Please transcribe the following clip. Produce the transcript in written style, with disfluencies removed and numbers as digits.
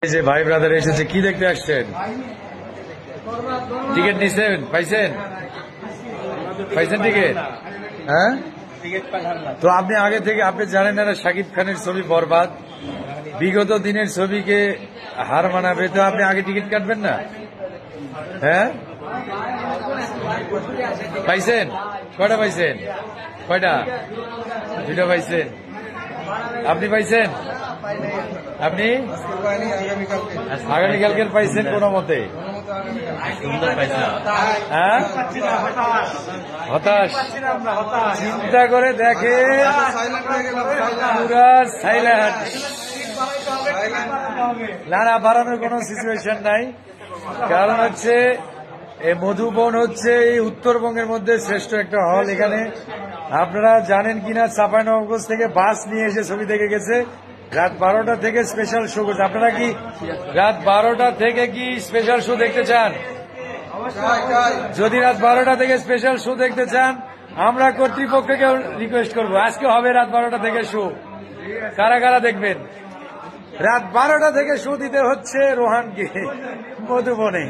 এই যে ভাই ব্রাদার এসেছে, কি দেখতে আসছেন? টিকিট নিছেন? পাইছেন? পাইছেন টিকিট? হ্যাঁ, তো আপনি আগে থেকে আপনি জানেন না শাকিব খানের ছবি বরবাদ বিগত দিনের ছবিকে হার মানাবে, তো আপনি আগে টিকিট কাটবেন না? হ্যাঁ, পাইছেন? কয়টা পাইছেন? কয়টা? দুইটা পাইছেন। আপনি পাইছেন? আপনি আগামীকালকে পাইছেন কোনো মতে? হ্যাঁ, হতাশ। চিন্তা করে দেখে পুরা সাইলেন্ট, না বাড়ানোর কোন সিচুয়েশন নাই। কারণ হচ্ছে মধুবন হচ্ছে এই উত্তরবঙ্গের মধ্যে শ্রেষ্ঠ একটা হল। এখানে আপনারা জানেন কিনা, চাঁপাইনবাবগঞ্জ থেকে বাস নিয়ে এসে ছবি দেখে গেছে। রাত 12টা থেকে স্পেশাল শো করছে। আপনারা কি রাত 12টা থেকে কি স্পেশাল শো দেখতে চান? যদি রাত 12টা থেকে স্পেশাল শো দেখতে চান, আমরা কর্তৃপক্ষকে রিকোয়েস্ট করব, আজকে হবে রাত 12টা থেকে শো। কারা কারা দেখবেন? রাত 12টা থেকে শো দিতে হচ্ছে রোহানকে মধুবনে।